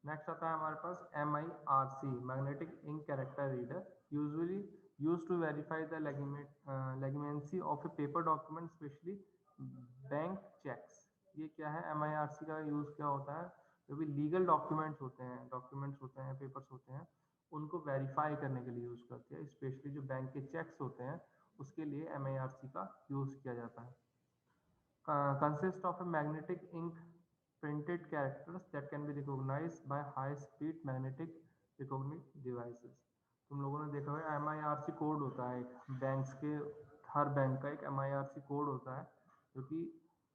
Next आता है हमारे पास MIRC, magnetic ink character reader, usually use to verify the legitimacy of a paper document, specially bank cheques. ये क्या है, MIRC का यूज क्या होता है, जो भी लीगल डॉक्यूमेंट्स होते हैं, पेपर्स होते हैं, उनको वेरीफाई करने के लिए यूज करते हैं। स्पेशली जो बैंक के चेक्स होते हैं उसके लिए MIRC का यूज किया जाता है। Consist of a magnetic ink printed characters that can be recognized by high-speed magnetic recognition devices. तुम लोगों ने देखा होगा MIRC कोड होता है, बैंक्स के हर बैंक का एक MIRC कोड होता है जो कि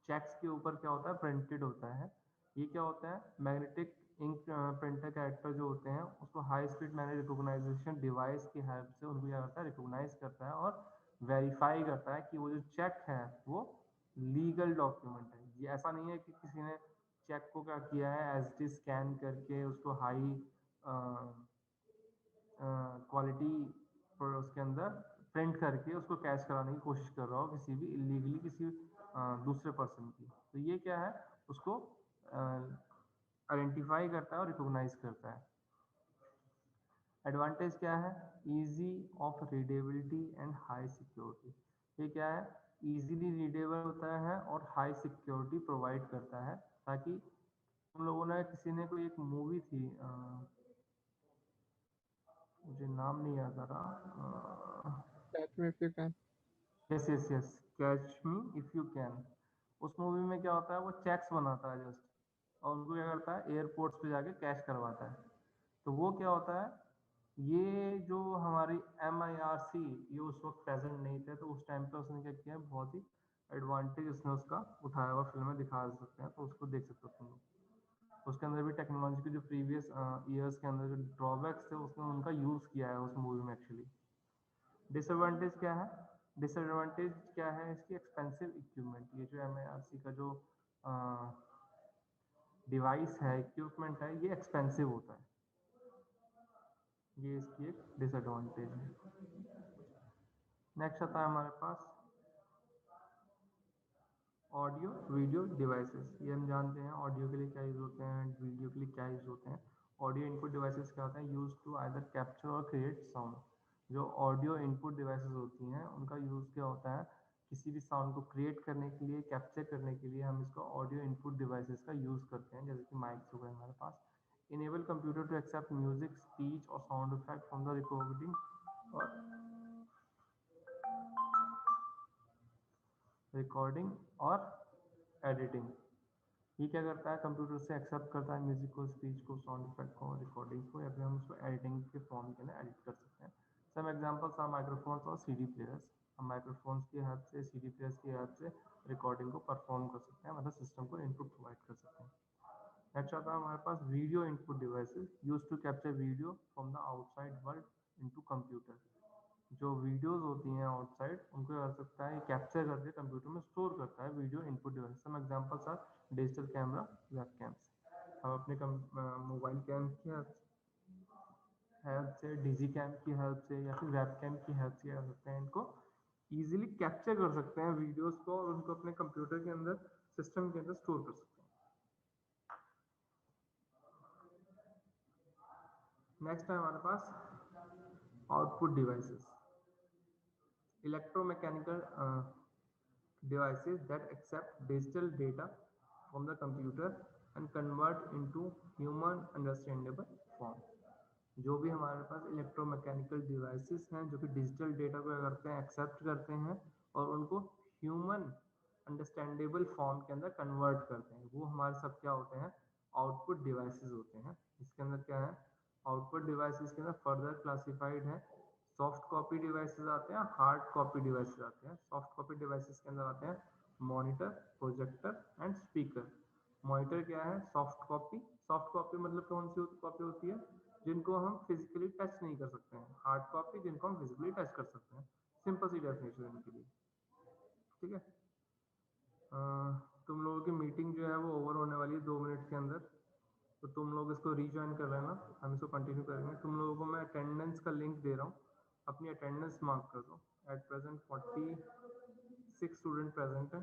चेक्स के ऊपर क्या होता है, प्रिंटेड होता है। ये क्या होता है, मैग्नेटिक इंक प्रिंटर कैरेक्टर जो होते हैं उसको high speed magnetic recognization device की हेल्प से उनको क्या करता है, रिकॉग्नाइज करता है और वेरीफाई करता है कि वो जो चेक है वो लीगल डॉक्यूमेंट है। ये ऐसा नहीं है कि किसी ने चेक को क्या किया है, एसडी स्कैन करके उसको हाई क्वालिटी पर उसके अंदर प्रिंट करके उसको कैश कराने की कोशिश कर रहा हो किसी भी इलीगली किसी दूसरे पर्सन की। तो ये क्या है, उसको आइडेंटिफाई करता है और रिकॉग्नाइज करता है। एडवांटेज क्या है, easy of readability and high security. ये क्या है, इजीली रीडेबल होता है और हाई सिक्योरिटी प्रोवाइड करता है, ताकि हम लोगों ने किसी ने कोई एक मूवी थी, मुझे नाम नहीं याद आ रहा, Catch me if you can. Yes yes yes, catch me if you can. उस मूवी में क्या होता है, वो चेक्स बनाता है जस्ट, और उनको क्या करता है, एयरपोर्ट्स पे जाके कैश करवाता है। तो वो क्या होता है, ये जो हमारी MIRC ये उस वक्त प्रेजेंट नहीं थे, तो उस टाइम पे उसने क्या किया, बहुत ही एडवांटेज उसने उसका उठाया हुआ फिल्म में दिखा सकते हैं, तो उसको देख सकते हो तुम लोग। उसके अंदर भी टेक्नोलॉजी के जो प्रीवियस ईयर्स के अंदर जो ड्रॉबैक्स थे उसने उनका यूज किया है उस मूवी में एक्चुअली। डिसएडवांटेज क्या है, डिसएडवांटेज क्या है इसकी, एक्सपेंसिव इक्विपमेंट। ये जो MIRC का जो डिवाइस है, इक्विपमेंट है, ये एक्सपेंसिव होता है, ये इसकी एक डिसएडवांटेज है। नेक्स्ट आता है हमारे पास ऑडियो वीडियो डिवाइसेस। ये हम जानते हैं ऑडियो के लिए क्या यूज़ होते हैं, वीडियो के लिए क्या यूज़ होते हैं। ऑडियो इनपुट डिवाइसेस क्या होते हैं, यूज टू आइदर कैप्चर और क्रिएट साउंड। जो ऑडियो इनपुट डिवाइसेस होती हैं उनका यूज़ क्या होता है, किसी भी साउंड को क्रिएट करने के लिए, कैप्चर करने के लिए हम इसको ऑडियो इनपुट डिवाइसेस का यूज़ करते हैं, जैसे कि माइक्स हो गए हमारे पास। Enable computer to accept music, speech और sound effect from the recording और एडिटिंग। ये क्या करता है, कंप्यूटर से एक्सेप्ट करता है म्यूजिक को, स्पीच को, साउंड इफेक्ट को, रिकॉर्डिंग को, या फिर हम उसको एडिटिंग के फॉर्म के अंदर एडिट कर सकते हैं। सम एग्जांपल्स आर माइक्रोफोन्स और CD प्लेयर्स। हम माइक्रोफोन्स की हेल्प से, CD प्लेयर्स की हेल्प से रिकॉर्डिंग को परफॉर्म कर सकते हैं, मतलब सिस्टम को इनपुट प्रोवाइड कर सकते हैं। नेक्स्ट आता है हमारे पास video input devices, use to capture video from the outside world into computer. जो वीडियोस होती हैं आउटसाइड, उनको कर सकता है कैप्चर करके कंप्यूटर में स्टोर करता है video input device. Some examples are digital camera, webcams. हम अपने मोबाइल कैम की हेल्प से, डिजी कैम की हेल्प से या फिर वेब कैम की हेल्प से कर सकते हैं, इनको इजीली कैप्चर कर सकते हैं वीडियोस को, और उनको अपने कंप्यूटर के अंदर, सिस्टम के अंदर स्टोर कर सकते हैं। नेक्स्ट है हमारे पास output devices, electromechanical devices that accept digital data from the computer and convert into human understandable form। जो भी हमारे पास इलेक्ट्रोमैकेनिकल डिवाइसेस हैं जो कि डिजिटल डेटा को करते हैं, एक्सेप्ट करते हैं और उनको ह्यूमन अंडरस्टैंडेबल फॉर्म के अंदर कन्वर्ट करते हैं, वो हमारे सब क्या होते हैं, आउटपुट डिवाइसेस होते हैं। इसके अंदर क्या है, आउटपुट डिवाइसेस के अंदर फर्दर क्लासिफाइड है, सॉफ्ट कॉपी डिवाइसेस आते हैं, हार्ड कॉपी डिवाइसेस आते हैं। सॉफ्ट कॉपी डिवाइसेस के अंदर आते हैं monitor, projector and speaker. Monitor क्या है, सॉफ्ट कॉपी, सॉफ्ट कॉपी मतलब कौन सी कॉपी होती है? जिनको हम फिजिकली टच नहीं कर सकते हैं। हार्ड कॉपी जिनको हम फिजिकली टच कर सकते हैं। सिंपल सी डेफिनेशन इनके लिए, ठीक है। तुम लोगों की मीटिंग जो है वो ओवर होने वाली है 2 मिनट के अंदर, तो तुम लोग इसको रीजॉइन कर लेना, हम इसको कंटिन्यू करेंगे। तुम लोगों को मैं अटेंडेंस का लिंक दे रहा हूँ, अपनी अटेंडेंस मार्क कर दो। एट प्रेजेंट 46 स्टूडेंट प्रेजेंट है।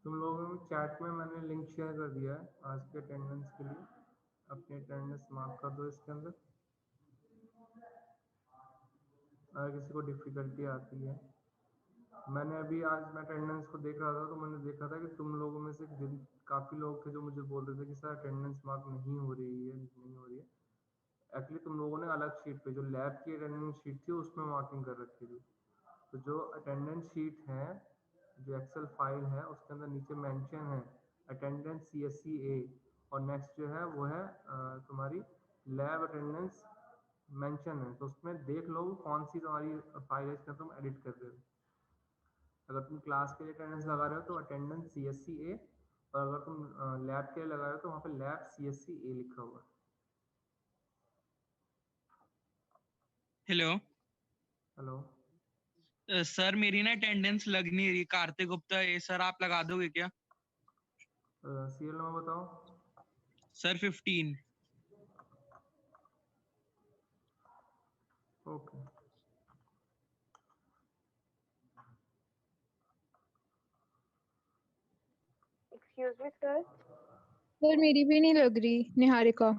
तुम लोगों को चैट में मैंने लिंक शेयर कर दिया है आज के अटेंडेंस के लिए, अपनी अटेंडेंस मार्क कर दो इसके अंदर। अगर किसी को डिफ़िकल्टी आती है, मैंने अभी आज मैं अटेंडेंस को देख रहा था तो मैंने देखा था कि तुम लोगों में से जिन काफ़ी लोग थे जो मुझे बोल रहे थे कि सर अटेंडेंस मार्क नहीं हो रही है, नहीं हो रही है। एक्चुअली तुम लोगों ने अलग शीट पे, जो लैब की अटेंडेंस शीट थी उसमें मार्किंग कर रखी थी। तो जो अटेंडेंस शीट है, जो एक्सेल फाइल है, उसके अंदर नीचे मेंशन है अटेंडेंस CSC A, और नेक्स्ट जो है वो है तुम्हारी लैब अटेंडेंस मेंशन है। तो उसमें देख लो कौन सी तुम्हारी फाइल है इसमें तुम एडिट कर रहे हो। अगर तुम क्लास के लिए अटेंडेंस लगा रहे हो तो अटेंडेंस CSC A, और अगर तुम लैब के लिए लगा रहे हो तो वहाँ पे लैब CSC A लिखा हुआ है। हेलो हेलो, सर, मेरी ना अटेंडेंस लग नहीं रही। कार्तिक गुप्ता ये सर, आप लगा दोगे क्या? सीरियल नंबर बताओ। Sir 15। Okay, excuse me sir. Sir मेरी भी नहीं लग रही, निहारिका।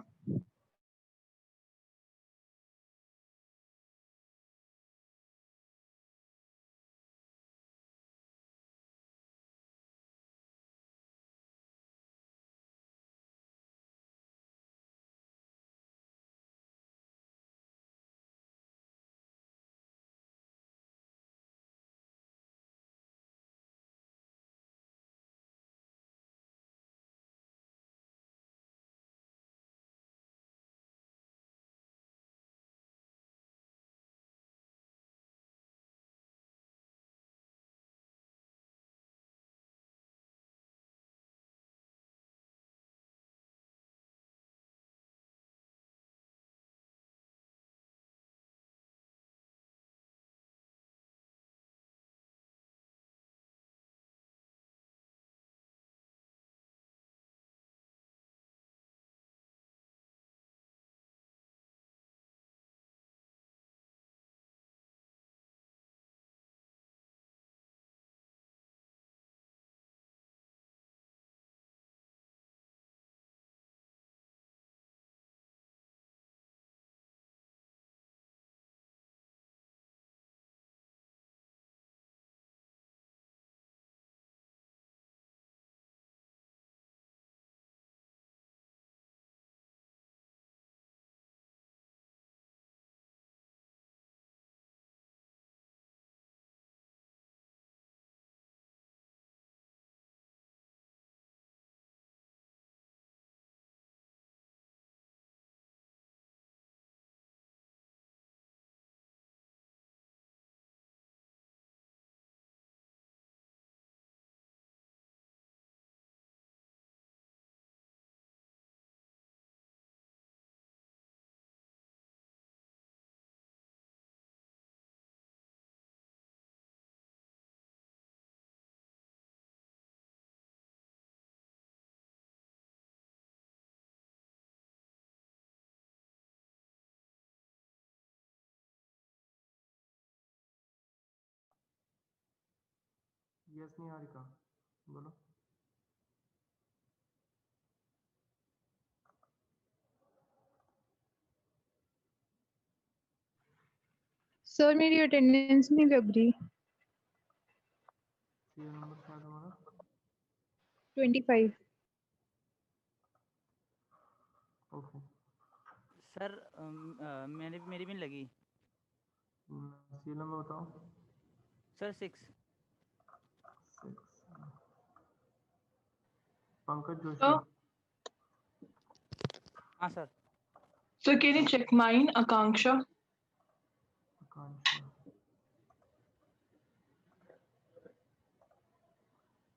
यस निहारिका, बोलो। सर मेरी अटेंडेंस नहीं लग रही। सीरियल नंबर क्या है तुम्हारा? 25। ओके, सर मेरी भी नहीं लगी सीरियल नंबर बताओ। सर 6 6। पंकज जोशी। Sir, हाँ sir sir, can you check mine, Akanksha? Akanksha.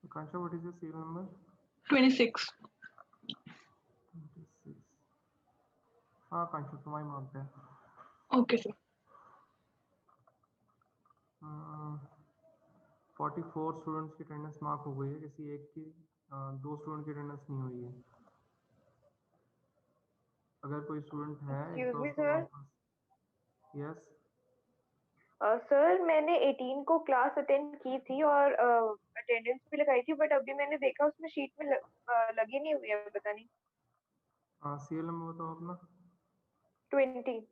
Akanksha, what is your serial number? 26. 26। हाँ आकांक्षा, तुम्हारी मानते हैं। Okay, sir. 44 स्टूडेंट्स की अटेंडेंस मार्क हो गई है, किसी एक की 2 स्टूडेंट की अटेंडेंस नहीं हुई है। अगर कोई स्टूडेंट है एक Excuse तो me, उसको sir. वापस। यस। सर मैंने 18 को क्लास अटेंड की थी और अटेंडेंस भी लगाई थी, बट अभी मैंने देखा उसमें शीट में लगी नहीं हुई है, पता नहीं। सीरियल नंबर बताओ अपना। 20.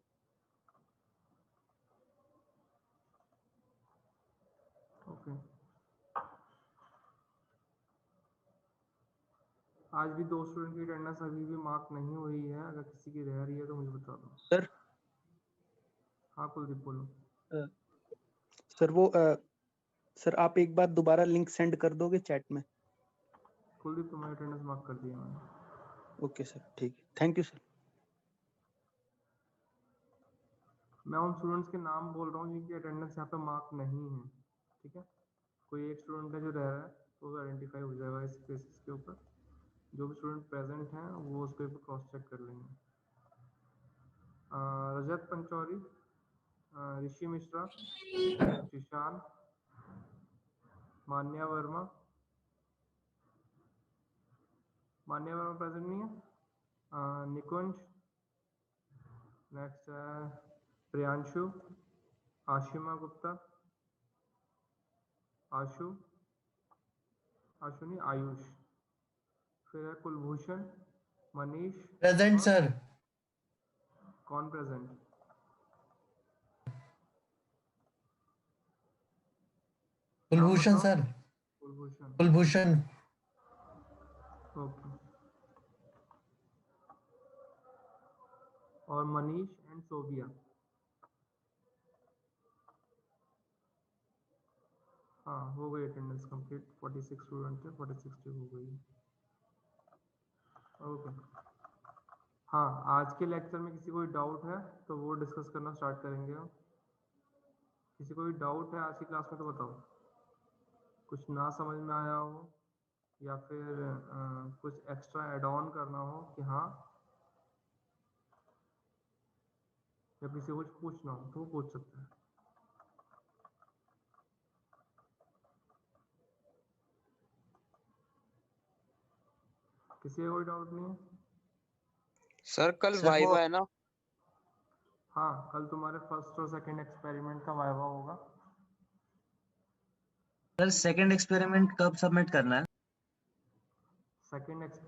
ओके। आज भी 2 स्टूडेंट की अटेंडेंस अभी भी मार्क नहीं हुई है, अगर किसी की रह रही है तो मुझे बता दो। सर हाँ कुलदीप बोलो। सर वो सर आप एक बार दोबारा लिंक सेंड कर दोगे चैट में? कुलदीप तुम्हारी अटेंडेंस मार्क कर दिया मैंने। ओके सर, ठीक है, थैंक यू सर। मैं उन स्टूडेंट्स के नाम बोल रहा हूँ जिनकी अटेंडेंस यहाँ पे मार्क नहीं है, ठीक है। कोई एक स्टूडेंट है जो रह रहा है तो वो आइडेंटिफाई हो जाएगा इस बेसिस के ऊपर। जो भी स्टूडेंट प्रेजेंट हैं वो उस पर क्रॉस चेक कर लेंगे। रजत पंचौरी, ऋषि मिश्रा, जिशान, मान्या वर्मा। मान्या वर्मा प्रेजेंट नहीं है। निकुंज, नेक्स्ट है प्रियांशु, आशिमा गुप्ता, आशु नहीं आयुष, फिर है कुलभूषण, मनीष। Present sir. कौन present? Kulbhushan sir. Kulbhushan. Kulbhushan. Okay. और मनीष एंड सोबिया। हाँ हो गई अटेंडेंस कंप्लीट। 46 स्टूडेंट थे, 46 की हो गई। ओके। हाँ आज के लेक्चर में किसी कोई डाउट है तो वो डिस्कस करना स्टार्ट करेंगे हम। किसी कोई डाउट है आज की क्लास में तो बताओ। कुछ ना समझ में आया हो या फिर कुछ एक्स्ट्रा ऐड ऑन करना हो कि हाँ, या किसी को कुछ पूछना हो तो वो पूछ सकते हैं। किसी का कोई डाउट नहीं है? सर कल सर, वाइवा है ना? हाँ कल तुम्हारे फर्स्ट और सेकंड एक्सपेरिमेंट का वाइवा होगा। सर सेकंड एक्सपेरिमेंट कब सबमिट करना है?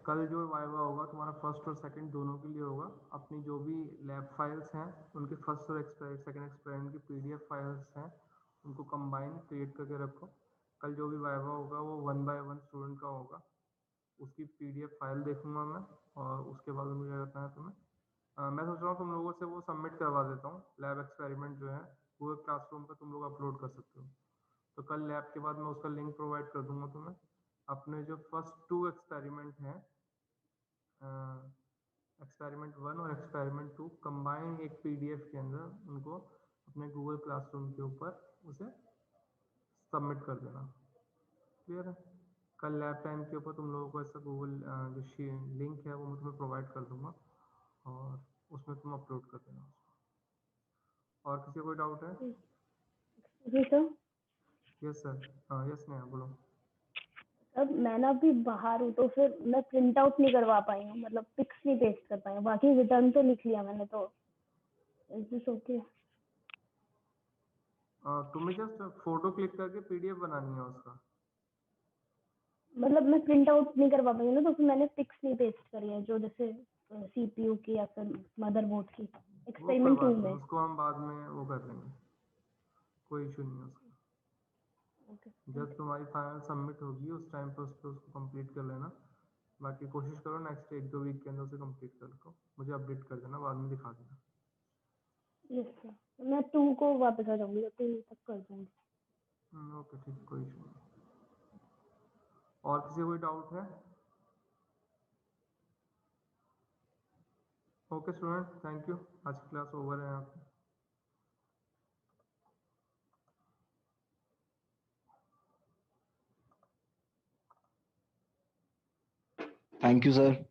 कल जो वाइवा होगा तुम्हारा फर्स्ट और सेकंड दोनों के लिए होगा। अपनी जो भी लैब फाइल्स हैं उनके फर्स्ट और सेकंड एक्सपेरिमेंट की पीडीएफ फाइल्स हैं उनको कंबाइन क्रिएट करके रखो। कल जो भी वाइवा होगा वो 1 बाय 1 स्टूडेंट का होगा। उसकी पीडीएफ फाइल देखूंगा मैं और उसके बाद मुझे क्या करना है तुम्हें। मैं सोच रहा हूँ तुम लोगों से वो सबमिट करवा देता हूँ। लैब एक्सपेरिमेंट जो है गूगल क्लासरूम पर तुम लोग अपलोड कर सकते हो। तो कल लैब के बाद मैं उसका लिंक प्रोवाइड कर दूंगा तुम्हें। अपने जो फर्स्ट 2 एक्सपेरिमेंट हैं, एक्सपेरिमेंट 1 और एक्सपेरिमेंट 2 कंबाइन एक पीडीएफ के अंदर उनको अपने गूगल क्लासरूम के ऊपर उसे सबमिट कर देना। क्लियर है? कल लैब टाइम के ऊपर तुम लोगों को ऐसा गूगल जो लिंक है वो मैं तुम्हें प्रोवाइड कर दूंगा और उसमें तुम अपलोड कर देना। और किसी को कोई डाउट है? जी sir. Yes sir. Yes Neha बोलो। अब मैं ना अभी बाहर हूँ तो फिर मैं प्रिंट आउट नहीं करवा पाई हूँ, मतलब पिक्स नहीं पेस्ट कर पाई हूँ। बाकी रिटर्न तो लिख लिया मैंने, तो इज दिस ओके? तुम्हें जस्ट फोटो क्लिक करके पीडीएफ बनानी है उसका। मतलब मैं प्रिंट आउट नहीं करवा पाई हूँ ना, तो फिर मैंने पिक्स नहीं पेस्ट करी है, जो जैसे सीपीयू की या फिर मदरबोर्ड की। एक्सपेरिमेंट 2 में उसको हम बाद में वो कर लेंगे, कोई इशू नहीं है उसका। जब तुम्हारी फाइनल सबमिट होगी उस टाइम पे उसको कंप्लीट कर लेना। बाकी कोशिश करो नेक्स्ट 1-2 वीक के अंदर उसे कंप्लीट कर लो, मुझे अपडेट कर देना, बाद में दिखा देना। यस सर, मैं 2 को वापस आ जाऊंगी, 2 तक कर दूंगी। ओके ठीक, कोई इशू नहीं। और किसी को कोई डाउट है? ओके स्टूडेंट, थैंक यू, आज की क्लास ओवर है यहाँ पे। Thank you sir.